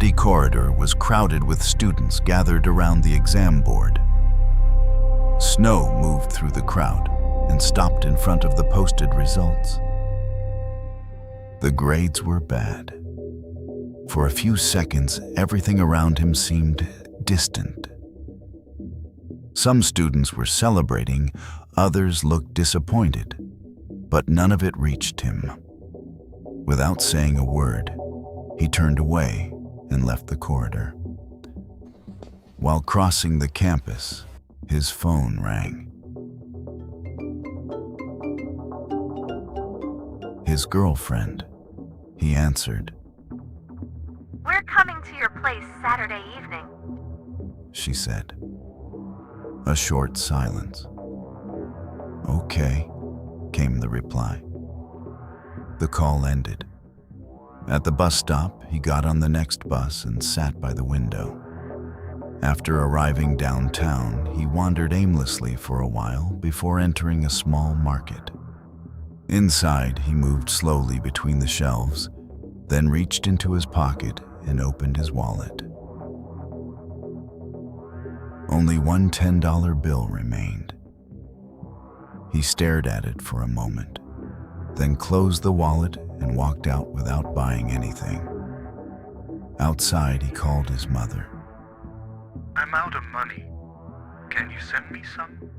empty corridor was crowded with students gathered around the exam board. Snow moved through the crowd and stopped in front of the posted results. The grades were bad. For a few seconds, everything around him seemed distant. Some students were celebrating, others looked disappointed, but none of it reached him. Without saying a word, he turned away and left the corridor. While crossing the campus, his phone rang. His girlfriend. He answered. "We're coming to your place Saturday evening," she said. A short silence. "Okay," came the reply. The call ended. At the bus stop, he got on the next bus and sat by the window. After arriving downtown, he wandered aimlessly for a while before entering a small market. Inside, he moved slowly between the shelves, then reached into his pocket and opened his wallet. Only one $10 bill remained. He stared at it for a moment, then closed the wallet and walked out without buying anything. Outside, he called his mother. "I'm out of money. Can you send me some?"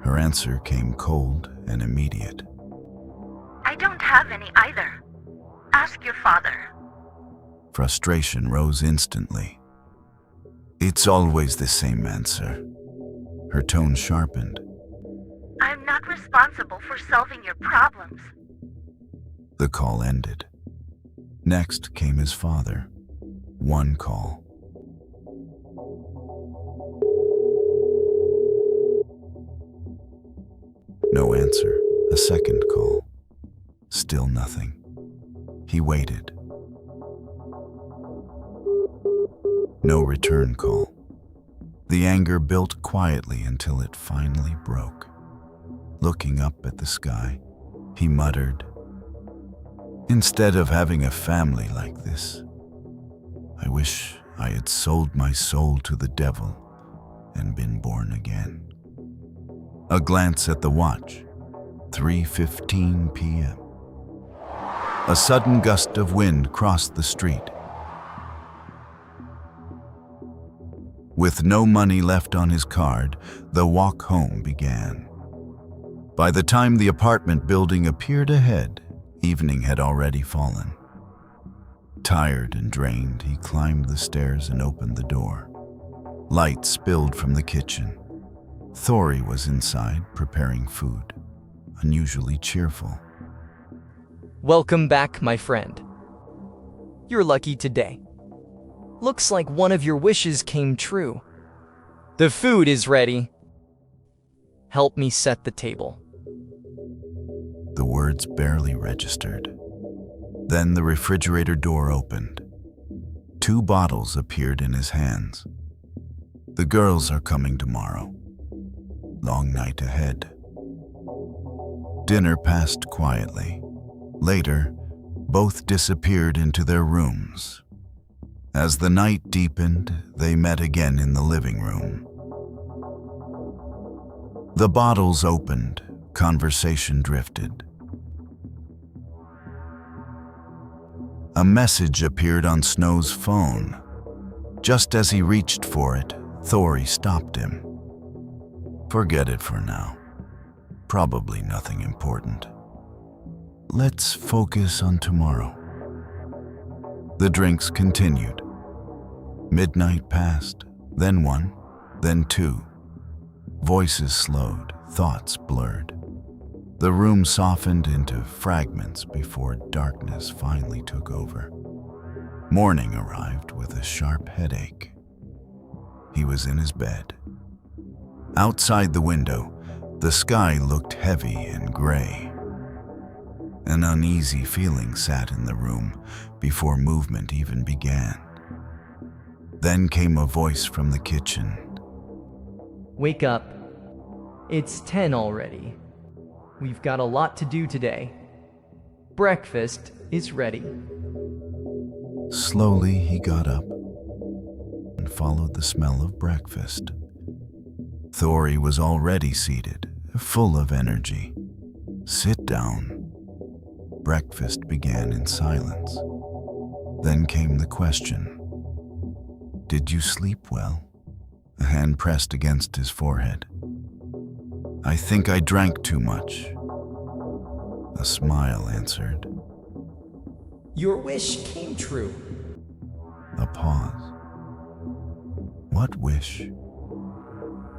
Her answer came cold and immediate. "I don't have any either. Ask your father." Frustration rose instantly. "It's always the same answer." Her tone sharpened. "I'm not responsible for solving your problems." The call ended. Next came his father. One call. No answer. A second call. Still nothing. He waited. No return call. The anger built quietly until it finally broke. Looking up at the sky, he muttered, "Instead of having a family like this, I wish I had sold my soul to the devil and been born again." A glance at the watch. 3:15 p.m. A sudden gust of wind crossed the street. With no money left on his card, the walk home began. By the time the apartment building appeared ahead, evening had already fallen. Tired and drained, he climbed the stairs and opened the door. Light spilled from the kitchen. Thori was inside, preparing food, unusually cheerful. Welcome back, my friend. You're lucky today. Looks like one of your wishes came true. The food is ready. Help me set the table. The words barely registered. Then the refrigerator door opened. 2 bottles appeared in his hands. "The girls are coming tomorrow. Long night ahead." Dinner passed quietly. Later, both disappeared into their rooms. As the night deepened, they met again in the living room. The bottles opened, conversation drifted. A message appeared on Snow's phone. Just as he reached for it, Thori stopped him. "Forget it for now. Probably nothing important. Let's focus on tomorrow." The drinks continued. Midnight passed, then 1, then 2. Voices slowed, thoughts blurred. The room softened into fragments before darkness finally took over. Morning arrived with a sharp headache. He was in his bed. Outside the window, the sky looked heavy and gray. An uneasy feeling sat in the room before movement even began. Then came a voice from the kitchen. Wake up. It's 10 already. We've got a lot to do today. Breakfast is ready. Slowly, he got up and followed the smell of breakfast. Thori was already seated, full of energy. "Sit down." Breakfast began in silence. Then came the question, "Did you sleep well?" A hand pressed against his forehead. "I think I drank too much." A smile answered. Your wish came true. A pause. What wish?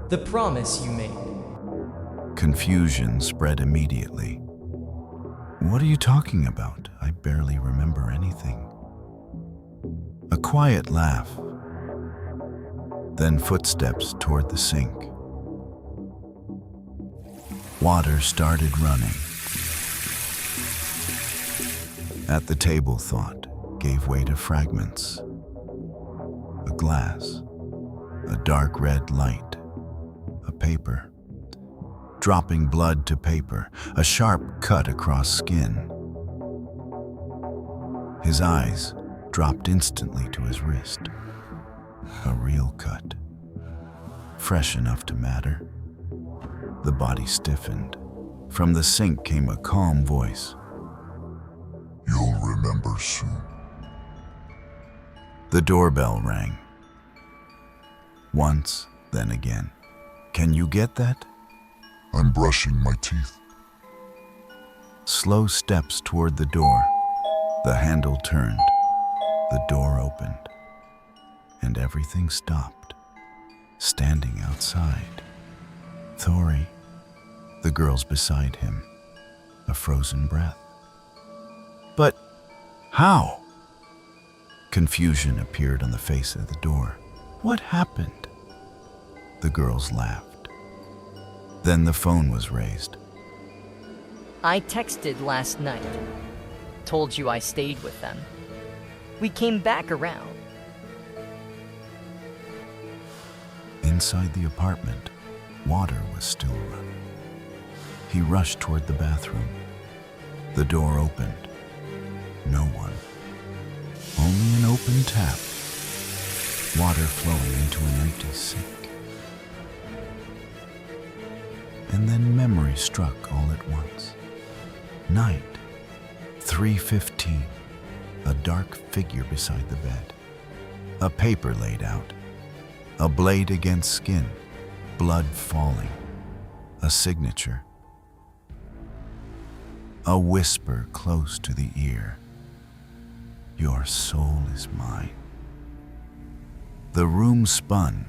The promise you made. Confusion spread immediately. What are you talking about? I barely remember anything. A quiet laugh. Then footsteps toward the sink. Water started running. At the table, thought gave way to fragments. A glass, a dark red light, a paper. Dropping blood to paper, a sharp cut across skin. His eyes dropped instantly to his wrist. A real cut, fresh enough to matter. The body stiffened. From the sink came a calm voice. "You'll remember soon." The doorbell rang. Once, then again. Can you get that? "I'm brushing my teeth." Slow steps toward the door. The handle turned. The door opened. And everything stopped. Standing outside. Thori, the girls beside him, a frozen breath. But how? Confusion appeared on the face of the door. What happened? The girls laughed. Then the phone was raised. I texted last night. Told you I stayed with them. We came back around. Inside the apartment, water was still running. He rushed toward the bathroom. The door opened. No one. Only an open tap. Water flowing into an empty sink. And then memory struck all at once. Night, 3:15. A dark figure beside the bed. A paper laid out. A blade against skin. Blood falling. A signature. A whisper close to the ear. Your soul is mine. The room spun.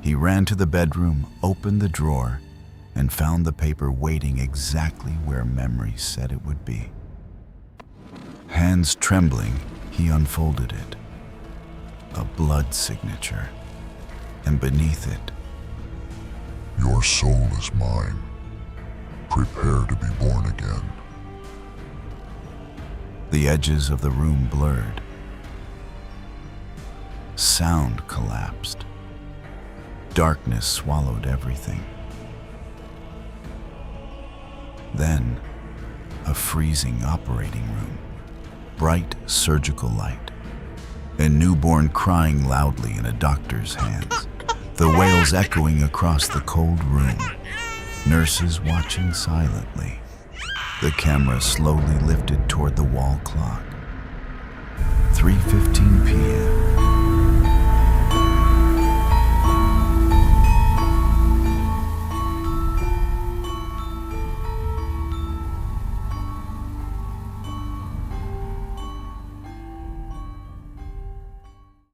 He ran to the bedroom, opened the drawer, and found the paper waiting exactly where memory said it would be. Hands trembling, he unfolded it. A blood signature, and beneath it, "Your soul is mine. Prepare to be born again." the edges of the room blurred. Sound collapsed. Darkness swallowed everything. Then, a freezing operating room. Bright surgical light. A newborn crying loudly in a doctor's hands. The wails echoing across the cold room. Nurses watching silently. The camera slowly lifted toward the wall clock. 3:15 p.m.